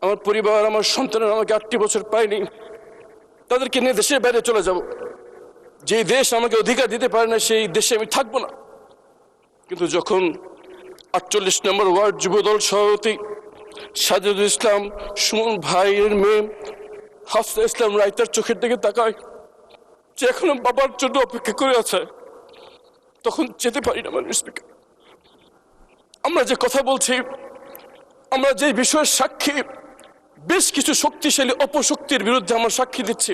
আমার পরিবার, আমার সন্তানের আমাকে 8টি বছর পায়নি, তাদেরকে নিয়ে দেশের বাইরে চলে যাব। যে দেশ আমাকে অধিকার দিতে পারে না সেই দেশে আমি থাকবো না। কিন্তু যখন 48 নম্বর ওয়ার্ড যুবদল সভাপতি সাজিদুল ইসলাম সুমন ভাইয়ের মেয়ে হাফসা ইসলাম রাইতার চোখের দিকে তাকায়, যে এখনো বাবার জন্য অপেক্ষা করে আছে, তখন যেতে পারি না। মাননীয় স্পিকার, আমরা যে কথা বলছি, আমরা যে বিষয়ের সাক্ষী, বেশ কিছু শক্তিশালী অপশক্তির বিরুদ্ধে আমরা সাক্ষী দিচ্ছি,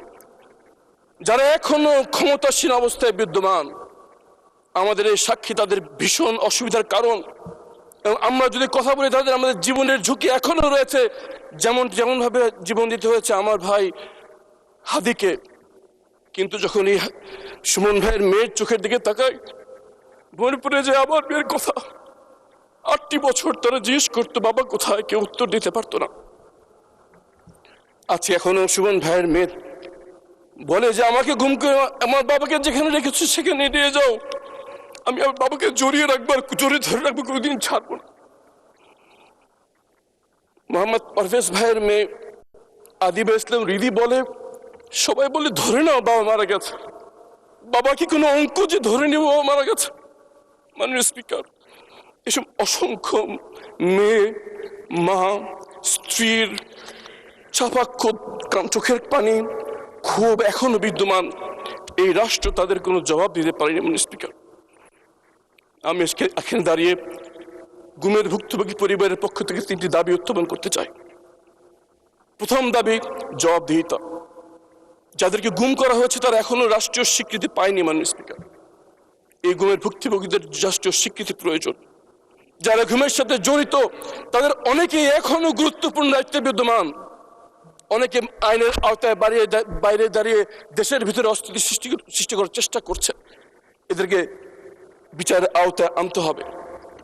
যারা এখনো ক্ষমতাসীন অবস্থায় বিদ্যমান। আমাদের এই সাক্ষী তাদের ভীষণ অসুবিধার কারণ, এবং আমরা যদি কথা বলি তাদের আমাদের জীবনের ঝুঁকি এখনো রয়েছে। যেমন ভাবে জীবন দিতে হয়েছে আমার ভাই হাদিকে। কিন্তু যখন এই সুমন ভাইয়ের মেয়ের চোখের দিকে তাকাই, মনে পড়ে যায় আমার মেয়ের কথা। 8টি বছর তারা জিজ্ঞেস করতো বাবা কোথায়, কেউ উত্তর দিতে পারতো না। আছে এখনো সুমন ভাইয়ের মেয়ে বলে যে আমাকে ঘুম করে আমার বাবাকে যেখানে রেখেছো সেখানে নিয়ে যাও, আমি আমার বাবাকে জড়িয়ে রাখবো, আর জড়িয়ে ধরে রাখবো, কোনোদিন ছাড়বো না। মোহাম্মদ পারভেজ ভাইয়ের মেয়ে আদিবা ইসলাম রিদি বলে, সবাই বলে ধরে নাও বাবা মারা গেছে, বাবা কি কোনো অঙ্ক যে ধরে নেব বাবা মারা গেছে? মাননীয় স্পিকার, এসব অসংখ্য মেয়ে, মা, স্ত্রীর চাপা চোখের পানি, ক্ষোভ এখনো বিদ্যমান। এই রাষ্ট্র তাদের কোনো জবাব দিতে পারেনি। মাননীয় স্পিকার, আমি এখানে দাঁড়িয়ে গুমের ভুক্তভোগী পরিবারের পক্ষ থেকে 3টি দাবি উত্থাপন করতে চাই। প্রথম দাবি জবাবদিহিতা। যাদেরকে গুম করা হয়েছে তারা এখনো রাষ্ট্রীয় স্বীকৃতি পায়নি। মাননীয় স্পিকার, এই গুমের ভুক্তভোগীদের রাষ্ট্রীয় স্বীকৃতি প্রয়োজন। যারা গুমের সাথে জড়িত তাদের অনেকেই এখনো গুরুত্বপূর্ণ দায়িত্বে বিদ্যমান। অনেকে আইনের আওতায় বাইরে দাঁড়িয়ে দেশের ভিতরে অস্থিতি সৃষ্টি করার চেষ্টা করছে। এদেরকে বিচারের আওতায় আনতে হবে।